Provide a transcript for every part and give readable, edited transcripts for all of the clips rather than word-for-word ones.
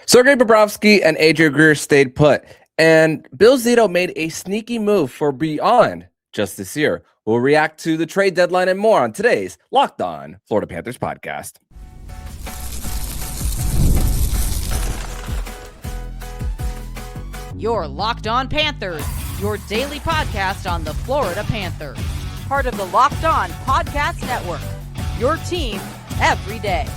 Sergei Bobrovsky and Greer stayed put, and Bill ZIto made a sneaky move for beyond just this year. We'll react to the trade deadline and more on today's Locked On Florida Panthers podcast. You're Locked On Panthers, your daily podcast on the Florida Panthers. Part of the Locked On Podcast Network, your team every day.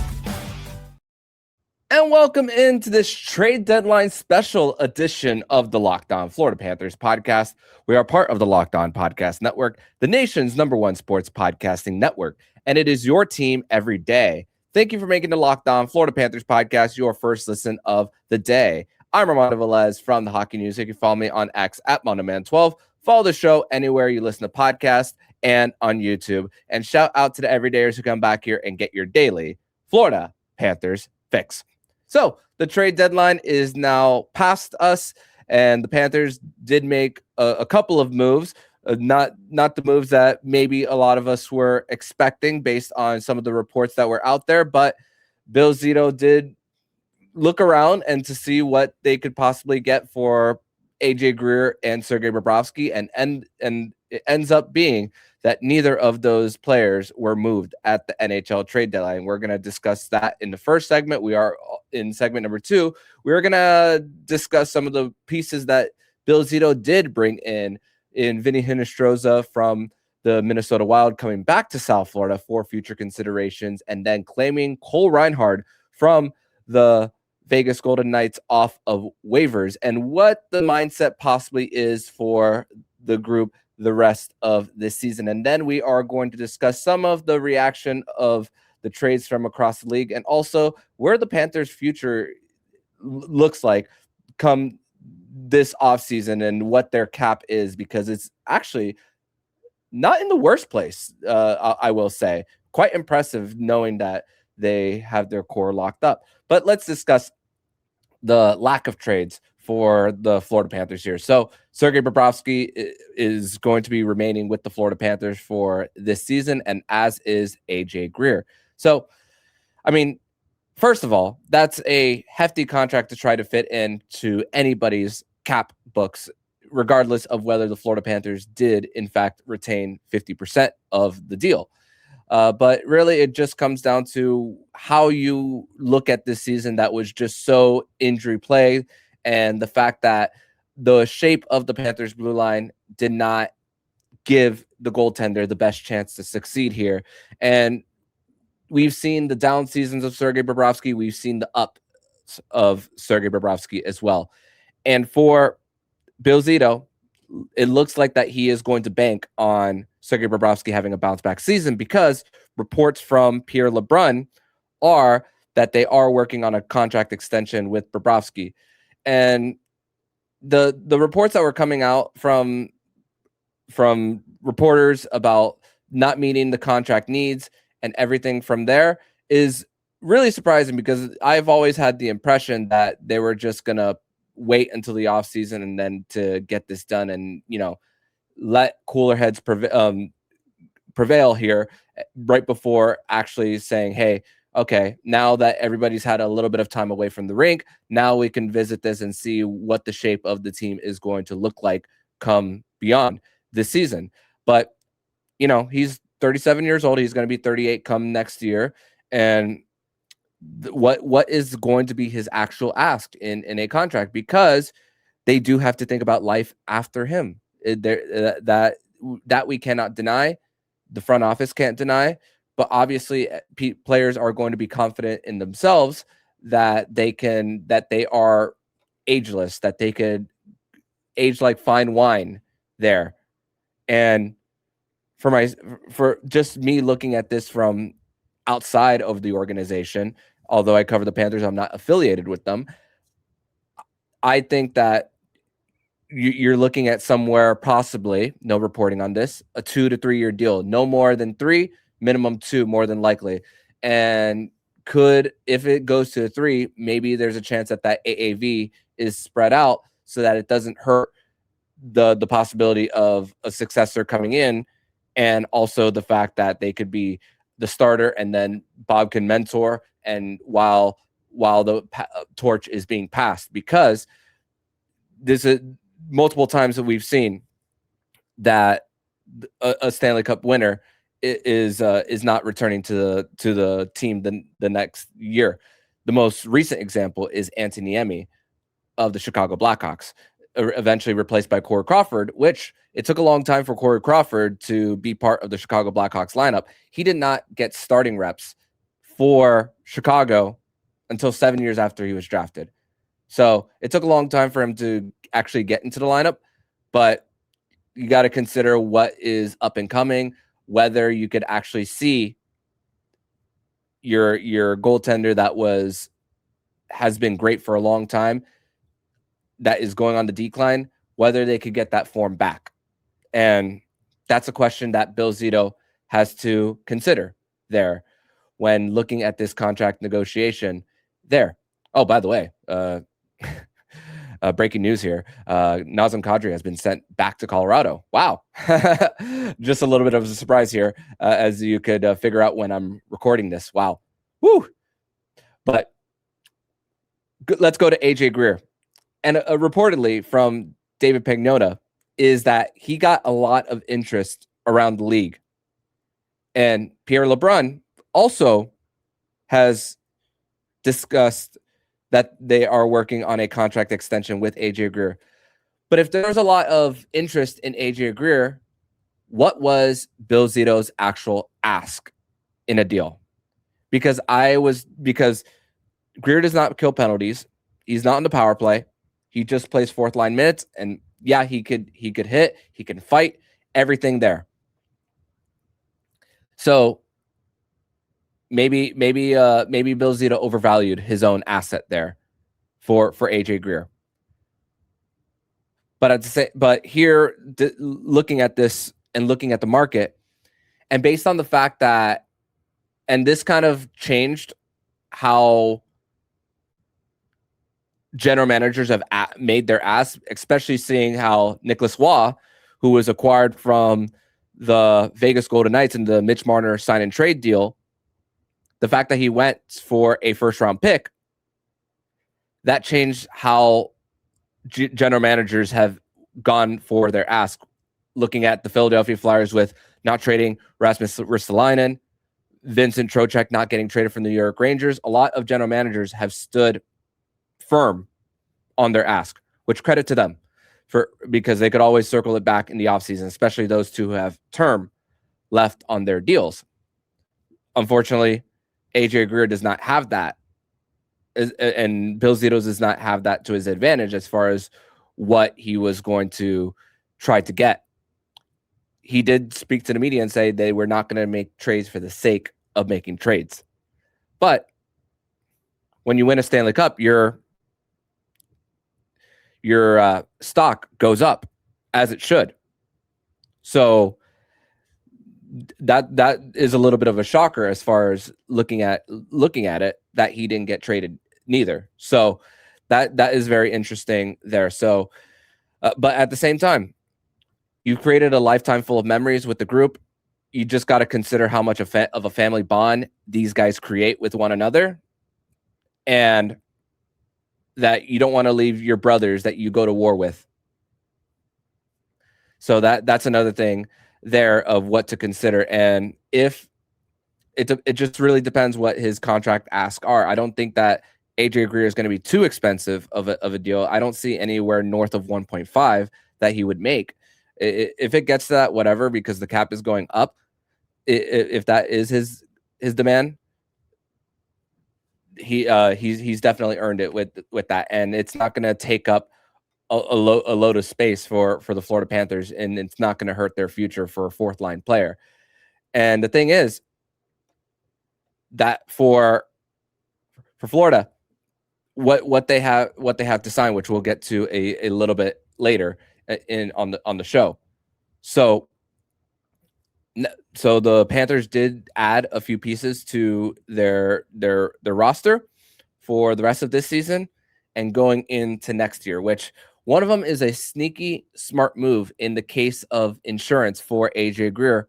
And welcome into this trade deadline special edition of the Locked On Florida Panthers podcast. We are part of the Locked On Podcast Network, the nation's #1 sports podcasting network, and it is your team every day. Thank you for making the Locked On Florida Panthers podcast your first listen of the day. I'm Armando Velez from the Hockey News. You can follow me on X at MondoMan12. Follow the show anywhere you listen to podcasts and on YouTube. And shout out to the everydayers who come back here and get your daily Florida Panthers fix. So the trade deadline is now past us, and the Panthers did make a couple of moves, not the moves that maybe a lot of us were expecting based on some of the reports that were out there. But Bill ZIto did look around and to see what they could possibly get for Greer and Sergei Bobrovsky, and it ends up being that neither of those players were moved at the NHL trade deadline. We're going to discuss that in the first segment. We are in segment number 2. We're going to discuss some of the pieces that Bill ZIto did bring in VInnie Hinostroza from the Minnesota Wild coming back to South Florida for future considerations, and then claiming Cole Reinhardt from the Vegas Golden Knights off of waivers, and what the mindset possibly is for the group the rest of this season. And then we are going to discuss some of the reaction of the trades from across the league, and also where the Panthers' future looks like come this offseason and what their cap is, because it's actually not in the worst place, I will say. Quite impressive knowing that they have their core locked up. But let's discuss the lack of trades for the Florida Panthers here. So Sergei Bobrovsky is going to be remaining with the Florida Panthers for this season, and as is Greer. So, I mean, first of all, that's a hefty contract to try to fit into anybody's cap books, regardless of whether the Florida Panthers did, in fact, retain 50% of the deal. But really, it just comes down to how you look at this season that was just so injury plagued, and the fact that the shape of the Panthers' blue line did not give the goaltender the best chance to succeed here. And we've seen the down seasons of Sergei Bobrovsky. We've seen the ups of Sergei Bobrovsky as well. And for Bill ZIto, it looks like that he is going to bank on Sergei Bobrovsky having a bounce-back season, because reports from Pierre LeBrun are that they are working on a contract extension with Bobrovsky. And the reports that were coming out from reporters about not meeting the contract needs and everything from there is really surprising, because I've always had the impression that they were just going to wait until the offseason and then to get this done and, let cooler heads prevail here right before actually saying, hey, okay, now that everybody's had a little bit of time away from the rink, now we can visit this and see what the shape of the team is going to look like come beyond this season. But, he's 37 years old. He's going to be 38 come next year. And what is going to be his actual ask in a contract? Because they do have to think about life after him. That we cannot deny. The front office can't deny. But obviously, players are going to be confident in themselves that they are ageless, that they could age like fine wine there. And for just me looking at this from outside of the organization, although I cover the Panthers, I'm not affiliated with them. I think that you're looking at somewhere, possibly, no reporting on this, a 2 to 3 year deal, no more than 3, minimum 2, more than likely. And if it goes to 3, maybe there's a chance that AAV is spread out so that it doesn't hurt the possibility of a successor coming in, and also the fact that they could be the starter and then Bob can mentor. And while the torch is being passed, because this is multiple times that we've seen that a Stanley Cup winner is not returning to the team the next year. The most recent example is Anthony Niemi of the Chicago Blackhawks, eventually replaced by Corey Crawford, which it took a long time for Corey Crawford to be part of the Chicago Blackhawks lineup. He did not get starting reps for Chicago until 7 years after he was drafted. So it took a long time for him to actually get into the lineup, but you got to consider what is up and coming, whether you could actually see your goaltender that has been great for a long time, that is going on the decline, whether they could get that form back. And that's a question that Bill ZIto has to consider there when looking at this contract negotiation there. Oh, by the way, breaking news here. Nazem Kadri has been sent back to Colorado. Wow. Just a little bit of a surprise here, as you could figure out when I'm recording this. Wow. Woo. But let's go to AJ Greer. And reportedly from David Pagnotta is that he got a lot of interest around the league. And Pierre LeBrun also has discussed that they are working on a contract extension with AJ Greer. But if there's a lot of interest in AJ Greer, what was Bill ZIto's actual ask in a deal? Because Greer does not kill penalties. He's not in the power play. He just plays fourth line minutes, and yeah, he could hit, he can fight, everything there. So maybe Bill ZIto overvalued his own asset there for AJ Greer. But here, looking at this and looking at the market, and based on the fact that, and this kind of changed how general managers have made their ask, especially seeing how Nicholas Waugh, who was acquired from the Vegas Golden Knights in the Mitch Marner sign and trade deal, the fact that he went for a first round pick, that changed how general managers have gone for their ask. Looking at the Philadelphia Flyers with not trading Rasmus Ristolainen, Vincent Trocheck not getting traded from the New York Rangers, a lot of general managers have stood firm on their ask, which credit to them, because they could always circle it back in the offseason, especially those two who have term left on their deals. Unfortunately, AJ Greer does not have that, and Bill ZIto does not have that to his advantage as far as what he was going to try to get. He did speak to the media and say they were not going to make trades for the sake of making trades. But when you win a Stanley Cup, your stock goes up, as it should. So that is a little bit of a shocker as far as looking at it, that he didn't get traded neither. So that is very interesting there. So, but at the same time, you created a lifetime full of memories with the group. You just got to consider how much of a family bond these guys create with one another, and that you don't want to leave your brothers that you go to war with. So that's another thing there of what to consider. And if it just really depends what his contract asks are. I don't think that AJ Greer is going to be too expensive of a deal. I don't see anywhere north of 1.5 that he would make. If it gets to that, whatever, because the cap is going up, if that is his demand, he's definitely earned it with that, and it's not going to take up a load of space for the Florida Panthers, and it's not going to hurt their future for a fourth line player. And the thing is that for Florida, what they have to sign, which we'll get to a little bit later on the show. So the Panthers did add a few pieces to their roster for the rest of this season and going into next year, which one of them is a sneaky smart move in the case of insurance for AJ Greer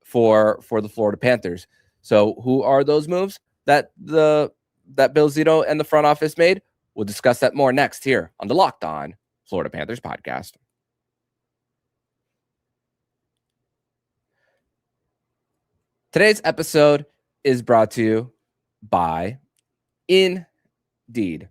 for the Florida Panthers. So who are those moves that the that Bill ZIto and the front office made? We'll discuss that more next here on the Locked On Florida Panthers podcast. Today's episode is brought to you by Indeed.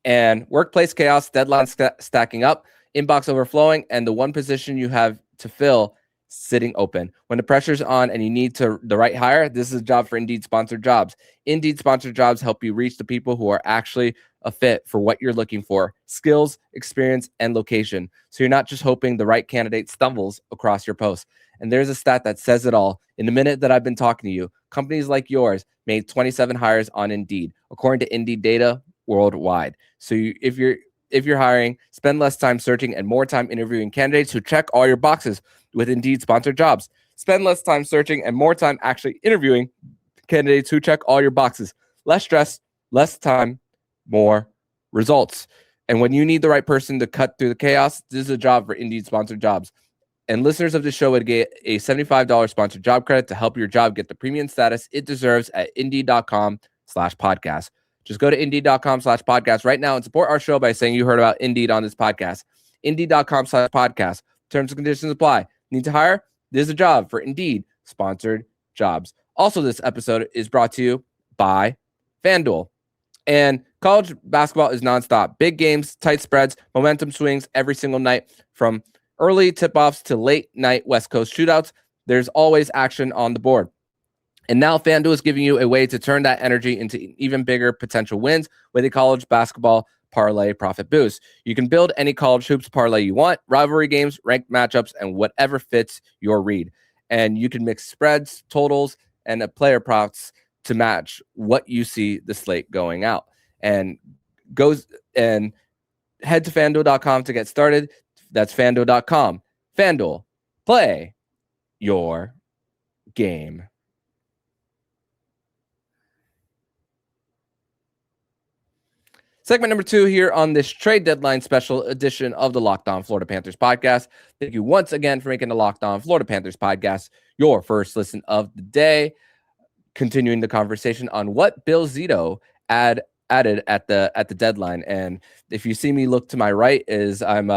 And workplace chaos, deadlines stacking up, inbox overflowing, and the one position you have to fill sitting open. When the pressure's on and you need the right hire, this is a job for Indeed sponsored jobs. Indeed sponsored jobs help you reach the people who are actually a fit for what you're looking for: skills, experience, and location. So you're not just hoping the right candidate stumbles across your post. And there's a stat that says it all. In the minute that I've been talking to you, companies like yours made 27 hires on Indeed, according to Indeed data worldwide. So if you're hiring, spend less time searching and more time interviewing candidates who check all your boxes with Indeed sponsored jobs. Spend less time searching and more time actually interviewing candidates who check all your boxes. Less stress, less time, more results. And when you need the right person to cut through the chaos, this is a job for Indeed sponsored jobs. And listeners of the show would get a $75 sponsored job credit to help your job get the premium status it deserves at Indeed.com/podcast. Just go to Indeed.com/podcast right now and support our show by saying you heard about Indeed on this podcast. Indeed.com/podcast. Terms and conditions apply. Need to hire? This is a job for Indeed sponsored jobs. Also, this episode is brought to you by FanDuel. And college basketball is nonstop. Big games, tight spreads, momentum swings every single night. From early tip-offs to late-night West Coast shootouts, there's always action on the board. And now FanDuel is giving you a way to turn that energy into even bigger potential wins with a college basketball parlay profit boost. You can build any college hoops parlay you want, rivalry games, ranked matchups, and whatever fits your read. And you can mix spreads, totals, and player props to match what you see the slate going out. And head to FanDuel.com to get started. That's FanDuel.com. FanDuel, play your game. Segment number 2 here on this trade deadline special edition of the Locked On Florida Panthers podcast. Thank you once again for making the Locked On Florida Panthers podcast your first listen of the day. Continuing the conversation on what Bill ZIto added at the deadline. And if you see me look to my right, is I'm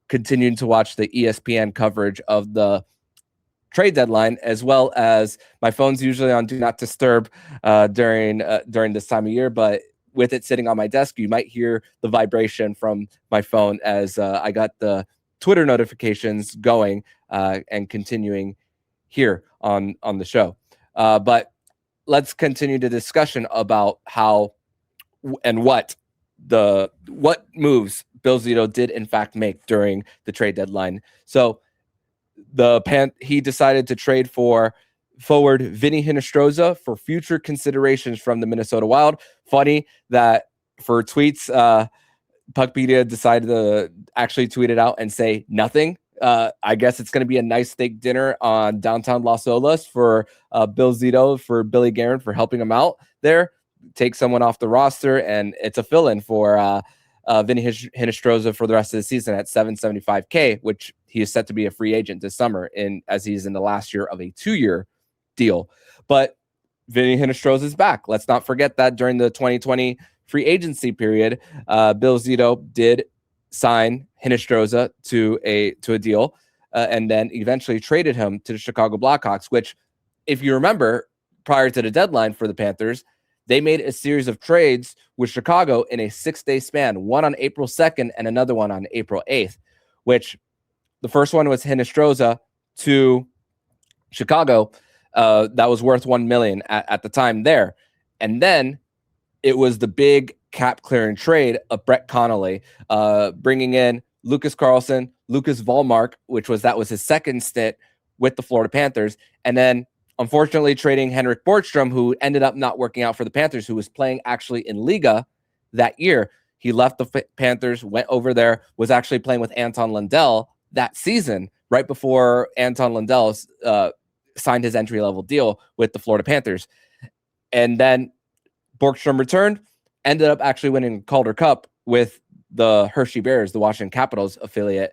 continuing to watch the ESPN coverage of the trade deadline, as well as my phone's usually on do not disturb during this time of year, but with it sitting on my desk, you might hear the vibration from my phone as I got the Twitter notifications going and continuing here on the show. But let's continue the discussion about how and what moves Bill ZIto did in fact make during the trade deadline. So he decided to trade for forward VInnie Hinostroza for future considerations from the Minnesota Wild. Funny that for tweets, Puckpedia decided to actually tweet it out and say nothing. I guess it's going to be a nice steak dinner on downtown Las Olas for Bill ZIto, for Billy Guerin for helping him out there. Take someone off the roster, and it's a fill-in for VInnie Hinostroza for the rest of the season at $775K, which he is set to be a free agent this summer as he's in the last year of a 2-year deal. But VInnie Hinostroza is back. Let's not forget that during the 2020 free agency period, Bill ZIto did sign Hinostroza to a deal and then eventually traded him to the Chicago Blackhawks, which, if you remember, prior to the deadline for the Panthers, they made a series of trades with Chicago in a 6-day span, one on April 2nd and another one on April 8th, which the first one was Hinostroza to Chicago. That was worth $1 million at the time there. And then it was the big cap clearing trade of Brett Connolly, bringing in Lucas Carlson, Lucas Volmark, that was his second stint with the Florida Panthers. And then unfortunately trading Henrik Borgstrom, who ended up not working out for the Panthers, who was playing actually in Liga that year. He left the Panthers, went over there, was actually playing with Anton Lundell that season, right before Anton Lundell signed his entry-level deal with the Florida Panthers. And then Borgstrom returned, ended up actually winning Calder Cup with the Hershey Bears, the Washington Capitals affiliate.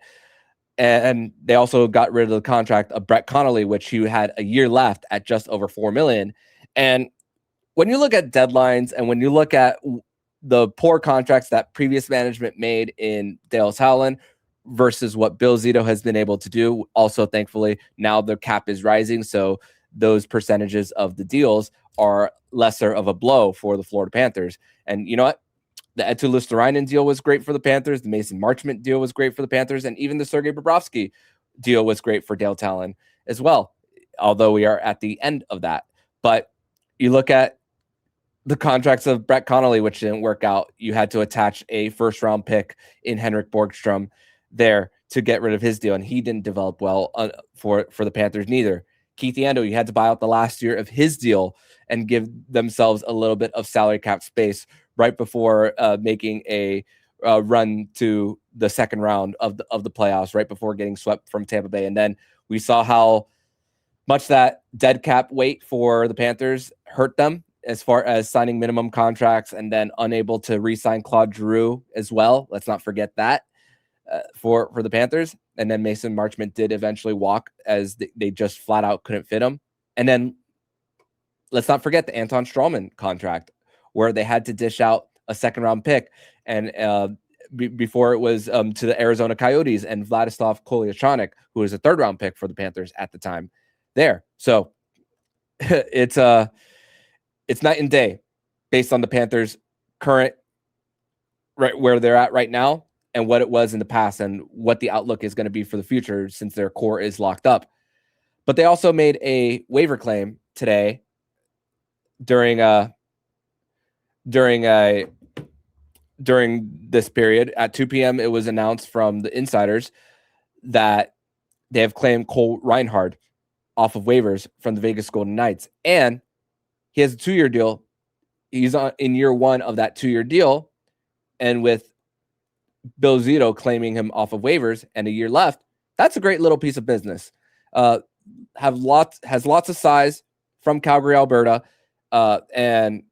And they also got rid of the contract of Brett Connolly, which he had a year left at just over $4 million. And when you look at deadlines and when you look at the poor contracts that previous management made in Dallas Howland versus what Bill ZIto has been able to do, also thankfully now the cap is rising, so those percentages of the deals are lesser of a blow for the Florida Panthers. And you know what? The Eetu Luostarinen deal was great for the Panthers. The Mason Marchment deal was great for the Panthers. And even the Sergei Bobrovsky deal was great for Dale Talon as well, although we are at the end of that. But you look at the contracts of Brett Connolly, which didn't work out. You had to attach a first-round pick in Henrik Borgstrom there to get rid of his deal, and he didn't develop well for the Panthers neither. Keith Yandel, you had to buy out the last year of his deal and give themselves a little bit of salary cap space right before making a run to the second round of the playoffs, right before getting swept from Tampa Bay. And then we saw how much that dead cap weight for the Panthers hurt them as far as signing minimum contracts and then unable to re-sign Claude Giroux as well. Let's not forget that for the Panthers. And then Mason Marchment did eventually walk as they just flat out couldn't fit him. And then let's not forget the Anton Strawman contract, where they had to dish out a second round pick and before it was to the Arizona Coyotes and Vladislav Kolyachonok, who was a third round pick for the Panthers at the time there. So it's night and day based on the Panthers' current right where they're at right now and what it was in the past and what the outlook is going to be for the future since their core is locked up. But they also made a waiver claim today during this period at 2 p.m. It was announced from the insiders that they have claimed Cole Reinhardt off of waivers from the Vegas Golden Knights, and he has a 2-year deal. He's in year one of that 2-year deal, and with Bill ZIto claiming him off of waivers and a year left, that's a great little piece of business. Has lots of size from Calgary, Alberta, and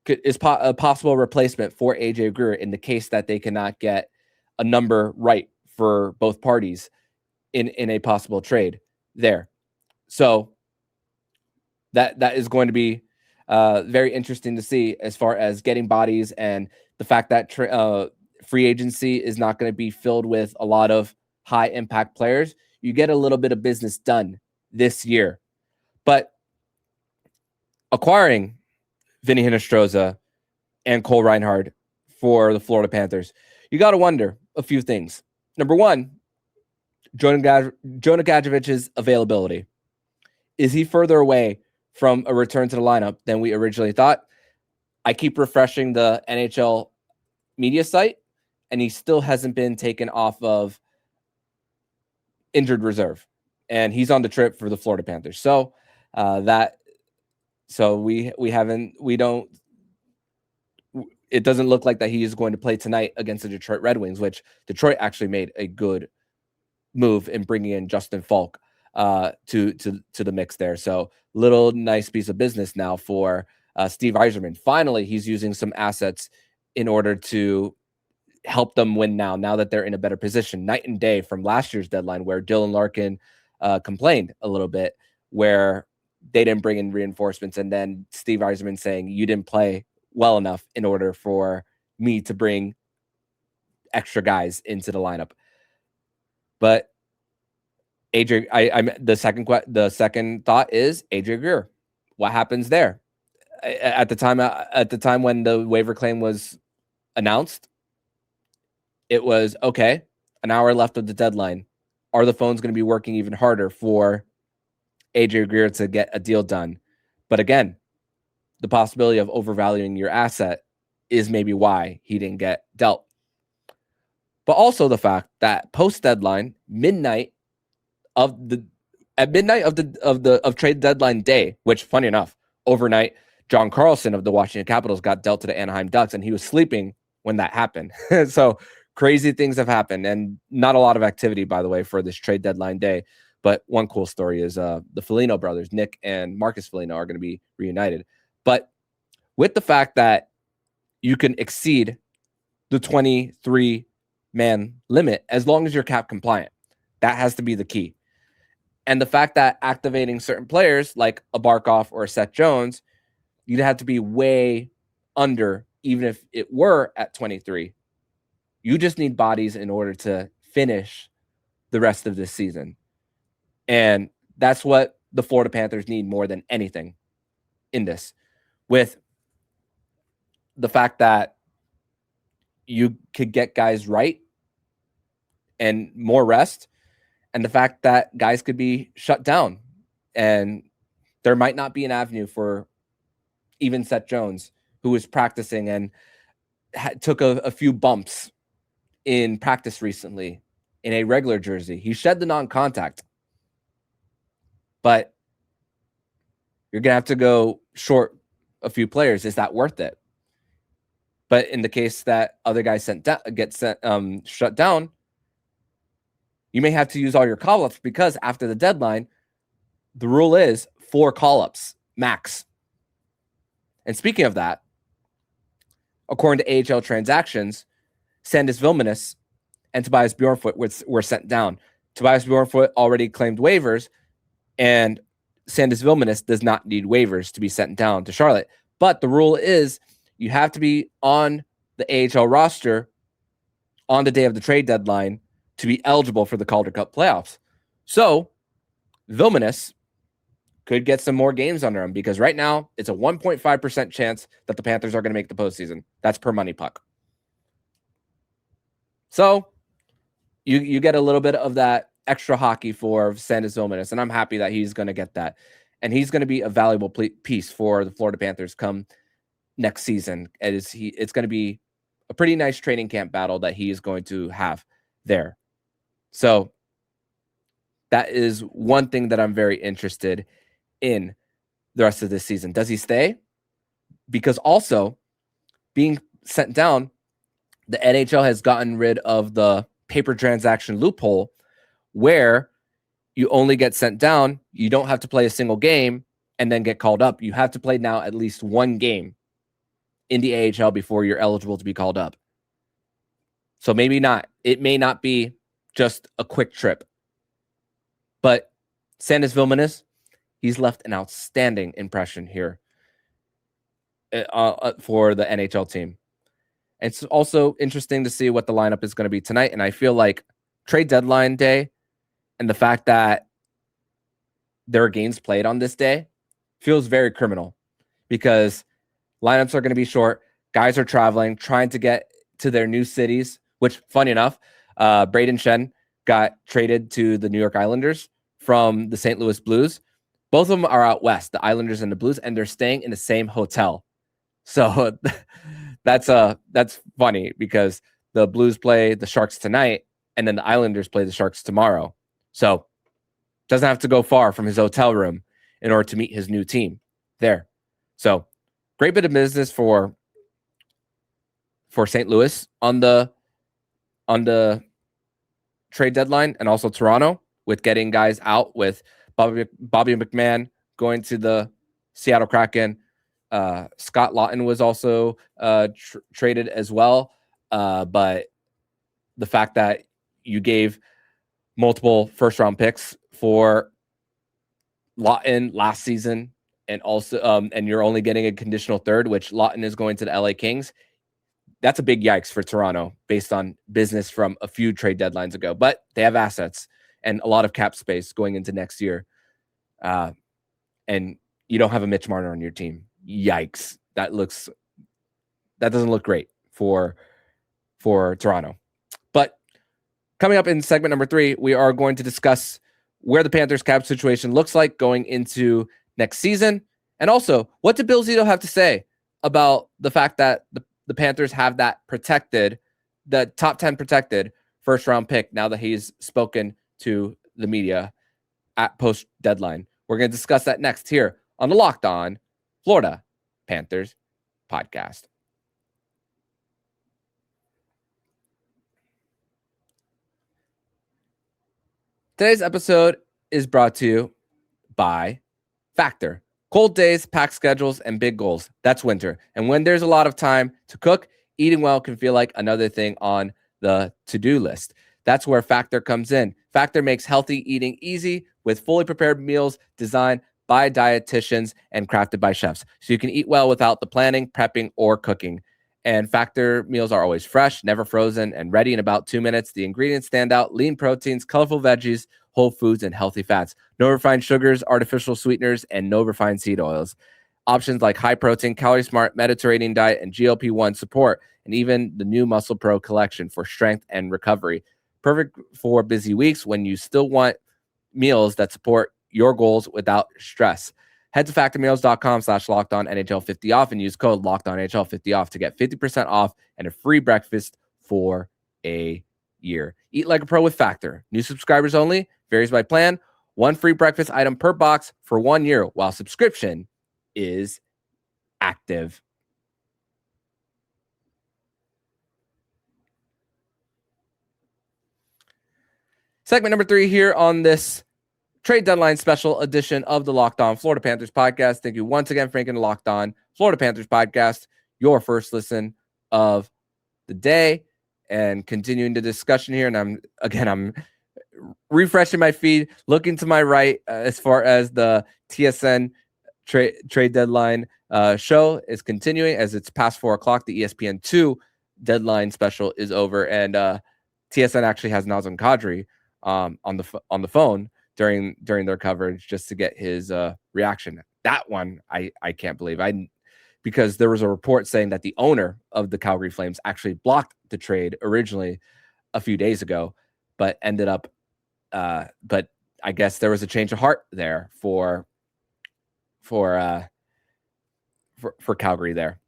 is a possible replacement for AJ Greer in the case that they cannot get a number right for both parties in a possible trade there. So that is going to be very interesting to see as far as getting bodies and the fact that free agency is not going to be filled with a lot of high impact players. You get a little bit of business done this year, but acquiring VInnie Hinostroza and Cole Reinhardt for the Florida Panthers, you got to wonder a few things. Number one, Jonah Gadjevic's availability. Is he further away from a return to the lineup than we originally thought? I keep refreshing the NHL media site, and he still hasn't been taken off of injured reserve, and he's on the trip for the Florida Panthers. So it doesn't look like that he is going to play tonight against the Detroit Red Wings, which Detroit actually made a good move in bringing in Justin Falk to the mix there. So little nice piece of business now for Steve Yzerman. Finally, he's using some assets in order to help them win now that they're in a better position. Night and day from last year's deadline, where Dylan Larkin complained a little bit, where they didn't bring in reinforcements, and then Steve Yzerman saying, you didn't play well enough in order for me to bring extra guys into the lineup. But AJ, the second thought is AJ Greer. What happens there? At the time when the waiver claim was announced, it was okay. An hour left of the deadline. Are the phones going to be working even harder for AJ Greer to get a deal done? But again, the possibility of overvaluing your asset is maybe why he didn't get dealt. But also the fact that post deadline, midnight of trade deadline day, which funny enough, overnight, John Carlson of the Washington Capitals got dealt to the Anaheim Ducks, and he was sleeping when that happened. So crazy things have happened, and not a lot of activity, by the way, for this trade deadline day. But one cool story is the Foligno brothers, Nick and Marcus Foligno, are going to be reunited. But with the fact that you can exceed the 23-man limit as long as you're cap compliant, that has to be the key. And the fact that activating certain players like a Barkov or a Seth Jones You'd have to be way under, even if it were at 23. You just need bodies in order to finish the rest of this season. And that's what the Florida Panthers need more than anything in this, with the fact that you could get guys right and more rest, and the fact that guys could be shut down, and there might not be an avenue for even Seth Jones, who was practicing and took a few bumps in practice recently in a regular jersey. He shed the non-contact, but you're going to have to go short a few players. Is that worth it? But in the case that other guys shut down, you may have to use all your call-ups, because after the deadline, the rule is 4 call-ups max. And speaking of that, according to AHL transactions, Sandis Vilmanis and Tobias Bjornfoot were sent down. Tobias Bjornfoot already claimed waivers, and Sandis Vilmanis does not need waivers to be sent down to Charlotte. But the rule is you have to be on the AHL roster on the day of the trade deadline to be eligible for the Calder Cup playoffs. So Vilmanis could get some more games under him, because right now it's a 1.5% chance that the Panthers are going to make the postseason. That's per Money Puck. So you get a little bit of that extra hockey for Sandis Vilmanis, and I'm happy that he's going to get that. And he's going to be a valuable piece for the Florida Panthers come next season. It's going to be a pretty nice training camp battle that he is going to have there. So that is one thing that I'm very interested in the rest of this season. Does he stay? Because also, being sent down, the NHL has gotten rid of the paper transaction loophole where you only get sent down. You don't have to play a single game and then get called up. You have to play now at least one game in the AHL before you're eligible to be called up. So maybe not. It may not be just a quick trip. But Sandis Vilmanis, he's left an outstanding impression here for the NHL team. It's also interesting to see what the lineup is going to be tonight. And I feel like trade deadline day and the fact that there are games played on this day feels very criminal, because lineups are going to be short. Guys are traveling, trying to get to their new cities, which, funny enough, Braden Shen got traded to the New York Islanders from the St. Louis Blues. Both of them are out west, the Islanders and the Blues, and they're staying in the same hotel. So that's funny, because the Blues play the Sharks tonight, and then the Islanders play the Sharks tomorrow. So doesn't have to go far from his hotel room in order to meet his new team there. So great bit of business for St. Louis on the trade deadline, and also Toronto with getting guys out, with Bobby McMahon going to the Seattle Kraken. Scott Laughton was also traded as well. But the fact that you gave multiple first-round picks for Laughton last season, and also and you're only getting a conditional third, which Laughton is going to the LA Kings, that's a big yikes for Toronto based on business from a few trade deadlines ago. But they have assets and a lot of cap space going into next year. And you don't have a Mitch Marner on your team. Yikes. That doesn't look great for Toronto. But coming up in segment number 3, we are going to discuss where the Panthers cap situation looks like going into next season. And also, what did Bill ZIto have to say about the fact that the Panthers have that protected, the top 10 protected first round pick, now that he's spoken to the media at post deadline? We're going to discuss that next here on the Locked On Florida Panthers podcast. Today's episode is brought to you by Factor. Cold days, packed schedules, and big goals. That's winter. And when there's a lot of time to cook, eating well can feel like another thing on the to-do list. That's where Factor comes in. Factor makes healthy eating easy with fully prepared meals designed by dietitians and crafted by chefs. So you can eat well without the planning, prepping, or cooking. And Factor meals are always fresh, never frozen, and ready in about 2 minutes. The ingredients stand out: lean proteins, colorful veggies, whole foods, and healthy fats. No refined sugars, artificial sweeteners, and no refined seed oils. Options like high protein, calorie smart, Mediterranean diet, and GLP-1 support, and even the new Muscle Pro collection for strength and recovery. Perfect for busy weeks when you still want meals that support your goals without stress. Head to factormeals.com/lockedonnhl50 off and use code LockedOnNHL50 off to get 50% off and a free breakfast for a year. Eat like a pro with Factor. New subscribers only. Varies by plan. One free breakfast item per box for 1 year while subscription is active. Segment number 3 here on this trade deadline special edition of the Locked On Florida Panthers podcast. Thank you once again for making the Locked On Florida Panthers podcast your first listen of the day, and continuing the discussion here. And I'm refreshing my feed, looking to my right as far as the TSN trade deadline show is continuing as it's past 4:00. The ESPN2 deadline special is over, and TSN actually has Nazem Kadri on the phone during their coverage just to get his reaction. That one I can't believe. Because there was a report saying that the owner of the Calgary Flames actually blocked the trade originally a few days ago, but ended up but I guess there was a change of heart there for Calgary there.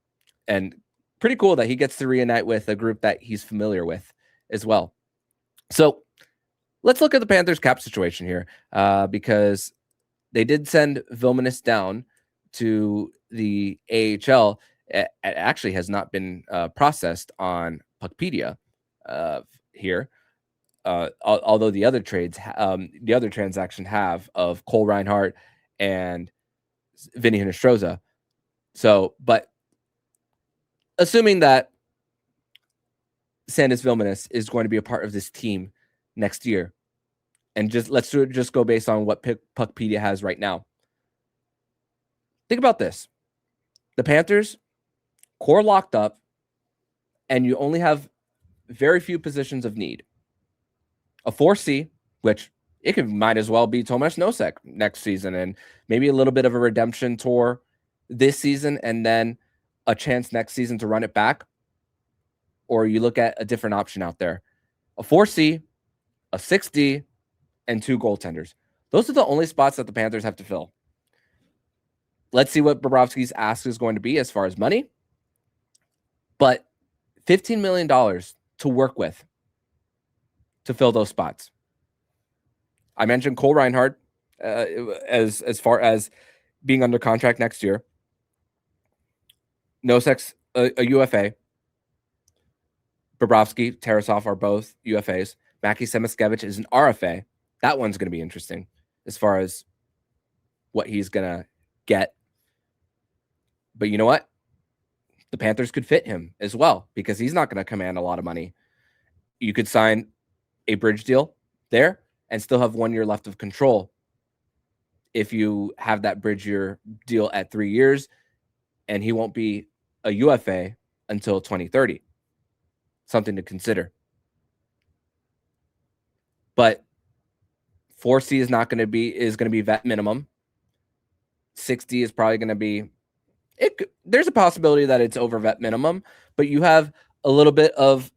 And pretty cool that he gets to reunite with a group that he's familiar with as well. So let's look at the Panthers cap situation here, because they did send Vilmanis down to the AHL. It actually has not been processed on Puckpedia here, although the other transaction have of Cole Reinhardt and VInnie Hinostroza. So, but assuming that Sandis Vilmanis is going to be a part of this team next year, and let's just go based on what Puckpedia has right now. Think about this. The Panthers, core locked up, and you only have very few positions of need. A 4C, which it might as well be Tomas Nosek next season, and maybe a little bit of a redemption tour this season, and then a chance next season to run it back. Or you look at a different option out there. A 4C, a 6D, and 2 goaltenders. Those are the only spots that the Panthers have to fill. Let's see what Bobrovsky's ask is going to be as far as money. But $15 million to work with to fill those spots. I mentioned Cole Reinhardt as far as being under contract next year. Nosek's a UFA. Bobrovsky, Tarasov are both UFAs. Mackie Semiskevich is an RFA. That one's going to be interesting as far as what he's going to get. But you know what? The Panthers could fit him as well because he's not going to command a lot of money. You could sign a bridge deal there and still have 1 year left of control if you have that bridge year deal at 3 years, and he won't be a UFA until 2030. Something to consider. But 4C is going to be vet minimum. 6D is probably going to be there's a possibility that it's over vet minimum, but you have a little bit of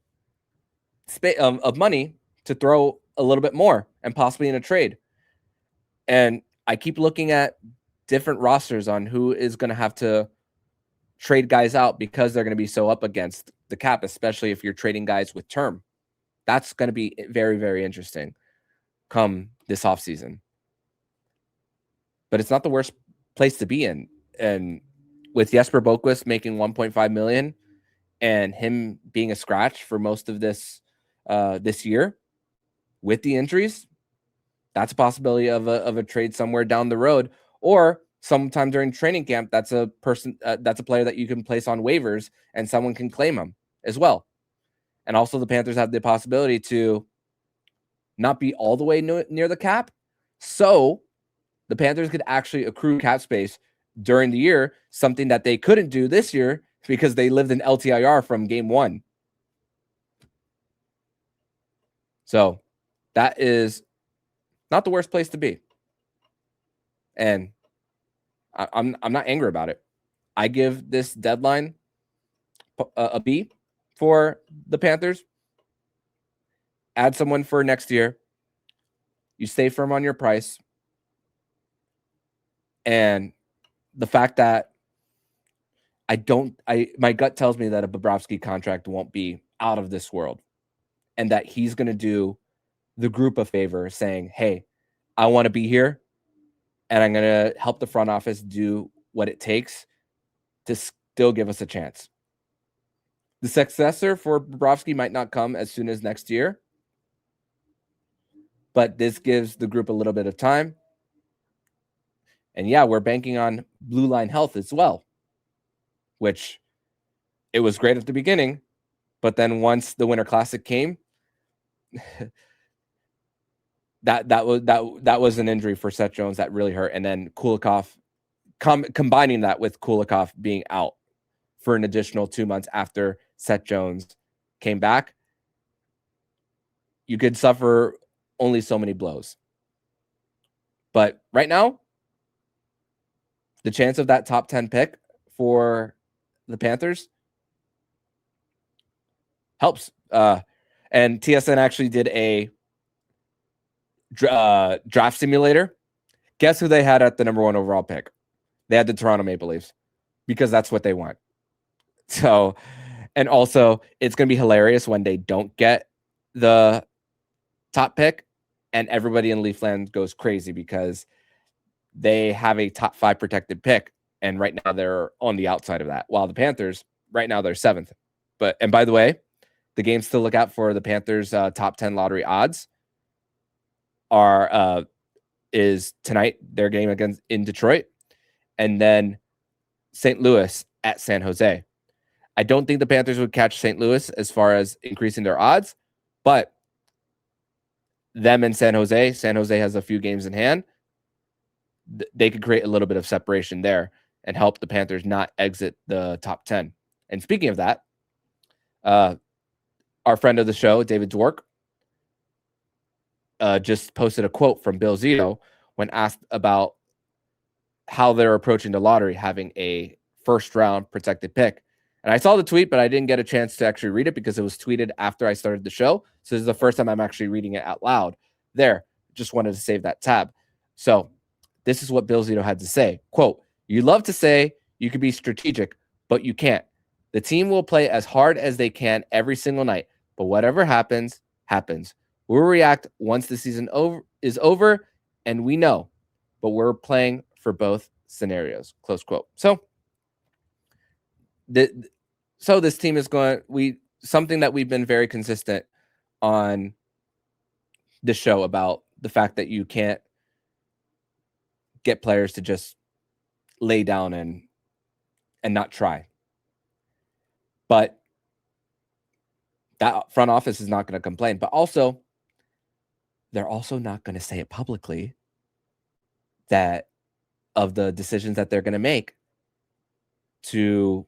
money to throw a little bit more and possibly in a trade. And I keep looking at different rosters on who is going to have to trade guys out because they're going to be so up against the cap, especially if you're trading guys with term. That's going to be very, very interesting come this offseason. But it's not the worst place to be in. And with Jesper Boquist making $1.5 million and him being a scratch for most of this year with the injuries, that's a possibility of a trade somewhere down the road, or sometime during training camp. That's a player that you can place on waivers and someone can claim him as well. And also the Panthers have the possibility to not be all the way near the cap. So the Panthers could actually accrue cap space during the year, something that they couldn't do this year because they lived in LTIR from game one. So that is not the worst place to be. And I'm not angry about it. I give this deadline a B for the Panthers. Add someone for next year. You stay firm on your price. And the fact that my gut tells me that a Bobrovsky contract won't be out of this world, and that he's going to do the group a favor saying, hey, I want to be here, and I'm going to help the front office do what it takes to still give us a chance. The successor for Bobrovsky might not come as soon as next year, but this gives the group a little bit of time. And yeah, we're banking on blue line health as well, which it was great at the beginning, but then once the Winter Classic came, that was an injury for Seth Jones that really hurt. And then Kulikov, combining that with Kulikov being out for an additional 2 months after Seth Jones came back, you could suffer only so many blows. But right now, the chance of that top 10 pick for the Panthers helps. And TSN actually did a draft simulator. Guess who they had at the number 1 overall pick? They had the Toronto Maple Leafs, because that's what they want. So, and also it's going to be hilarious when they don't get the top pick and everybody in Leafland goes crazy because they have a top 5 protected pick. And right now they're on the outside of that. While the Panthers, right now they're 7th. And by the way, the games to look out for the Panthers top 10 lottery odds is tonight, their game in Detroit, and then St. Louis at San Jose. I don't think the Panthers would catch St. Louis as far as increasing their odds, but them and San Jose has a few games in hand. They could create a little bit of separation there and help the Panthers not exit the top 10. And speaking of that, our friend of the show, David Dwork, just posted a quote from Bill Zito when asked about how they're approaching the lottery, having a first-round protected pick. And I saw the tweet, but I didn't get a chance to actually read it because it was tweeted after I started the show. So this is the first time I'm actually reading it out loud. There, just wanted to save that tab. So this is what Bill Zito had to say. Quote, "You love to say you could be strategic, but you can't. The team will play as hard as they can every single night, but whatever happens, happens. We'll react once the season is over, and we know, but we're playing for both scenarios." Close quote. So this team is something that we've been very consistent on the show about the fact that you can't get players to just lay down and not try. But that front office is not going to complain. But also, they're also not going to say it publicly that of the decisions that they're going to make to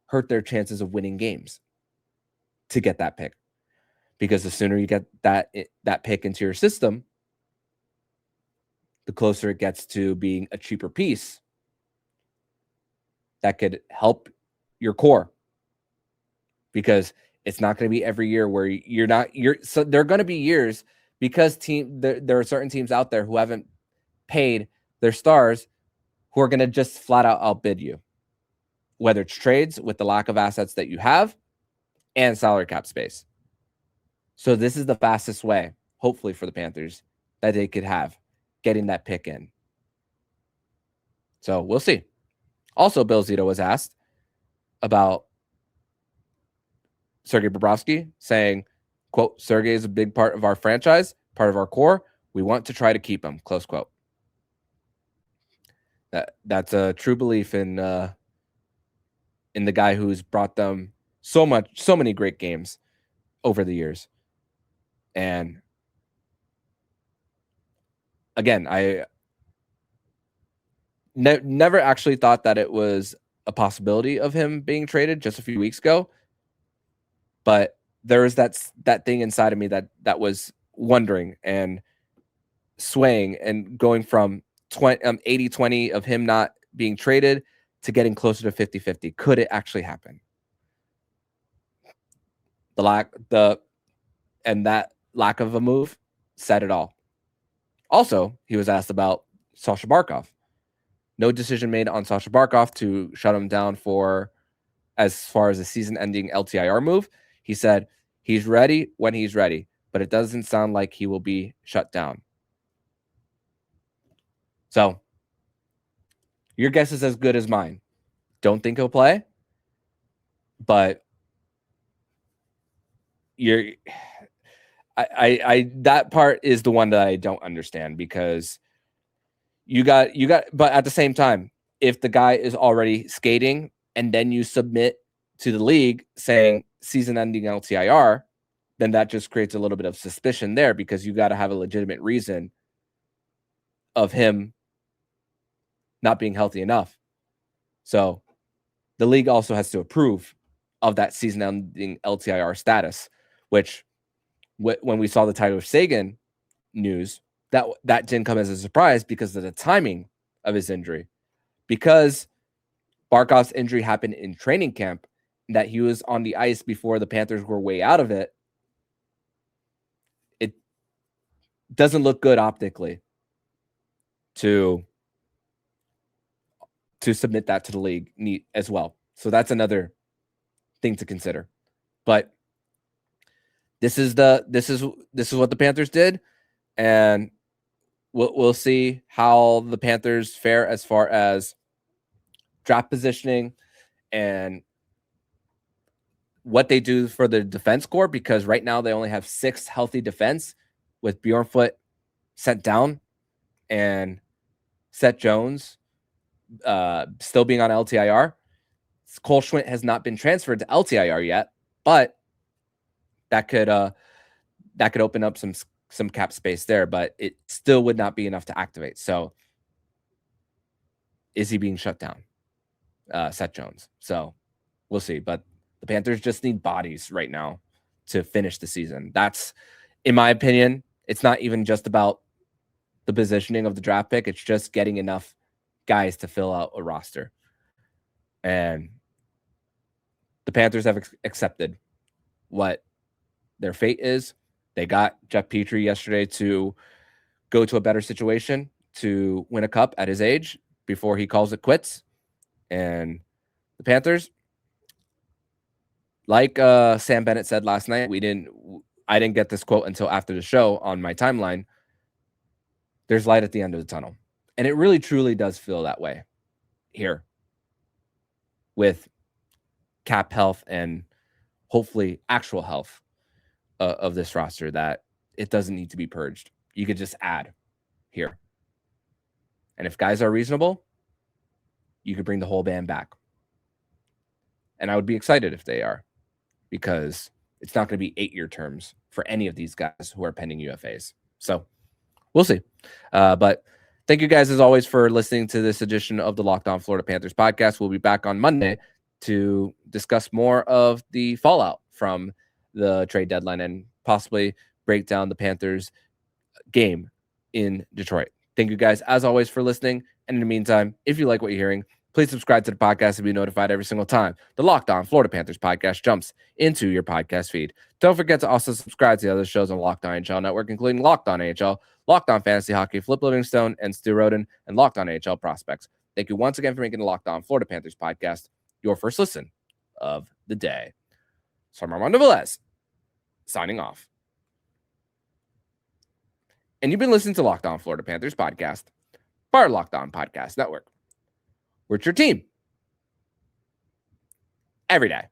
hurt their chances of winning games to get that pick. Because the sooner you get that pick into your system, the closer it gets to being a cheaper piece that could help your core. Because it's not going to be every year where so there are going to be years because there are certain teams out there who haven't paid their stars who are going to just flat out outbid you, whether it's trades with the lack of assets that you have and salary cap space. So this is the fastest way, hopefully for the Panthers, that they could have getting that pick in. So we'll see. Also, Bill Zito was asked about Sergei Bobrovsky, saying, quote, "Sergei is a big part of our franchise, part of our core. We want to try to keep him," close quote. That's a true belief in the guy who's brought them so many great games over the years. And again, never actually thought that it was a possibility of him being traded just a few weeks ago. But there was that thing inside of me that was wondering and swaying and going from 80-20 of him not being traded to getting closer to 50-50. Could it actually happen? That lack of a move said it all. Also, he was asked about Sasha Barkov. No decision made on Sasha Barkov to shut him down for as far as a season-ending LTIR move. He said he's ready when he's ready, but it doesn't sound like he will be shut down. So your guess is as good as mine. Don't think he'll play, but that part is the one that I don't understand, because you got, but at the same time, if the guy is already skating and then you submit to the league saying season-ending LTIR, then that just creates a little bit of suspicion there, because you got to have a legitimate reason of him not being healthy enough. So the league also has to approve of that season-ending LTIR status, which when we saw the Tyler Seguin news, that didn't come as a surprise because of the timing of his injury. Because Barkov's injury happened in training camp, that he was on the ice before the Panthers were way out of it, it doesn't look good optically to submit that to the league as well. So that's another thing to consider. But this is what the Panthers did, and we'll see how the Panthers fare as far as draft positioning and what they do for the defense core, because right now they only have 6 healthy defense, with Bjornfoot sent down and Seth Jones still being on LTIR. Cole Schwint has not been transferred to LTIR yet, but that could open up some cap space there, but it still would not be enough to activate. So is he being shut down? Seth Jones. So we'll see. But the Panthers just need bodies right now to finish the season. That's, in my opinion, it's not even just about the positioning of the draft pick. It's just getting enough guys to fill out a roster. And the Panthers have accepted what their fate is. They got Jeff Petrie yesterday to go to a better situation to win a cup at his age before he calls it quits. And the Panthers, like Sam Bennett said last night, I didn't get this quote until after the show on my timeline. There's light at the end of the tunnel. And it really, truly does feel that way here with cap health and hopefully actual health of this roster, that it doesn't need to be purged. You could just add here. And if guys are reasonable, you could bring the whole band back. And I would be excited if they are, because it's not going to be 8-year terms for any of these guys who are pending UFAs. So we'll see. But thank you guys, as always, for listening to this edition of the Locked On Florida Panthers podcast. We'll be back on Monday to discuss more of the fallout from the trade deadline and possibly break down the Panthers game in Detroit. Thank you guys, as always, for listening. And in the meantime, if you like what you're hearing, please subscribe to the podcast to be notified every single time the Locked On Florida Panthers podcast jumps into your podcast feed. Don't forget to also subscribe to the other shows on Locked On NHL Network, including Locked On NHL, Locked On Fantasy Hockey, Flip Livingstone and Stu Roden, and Locked On NHL Prospects. Thank you once again for making the Locked On Florida Panthers podcast your first listen of the day. So I'm Armando Velez, signing off. And you've been listening to Locked On Florida Panthers podcast, part of Locked On Podcast Network. We're your team every day.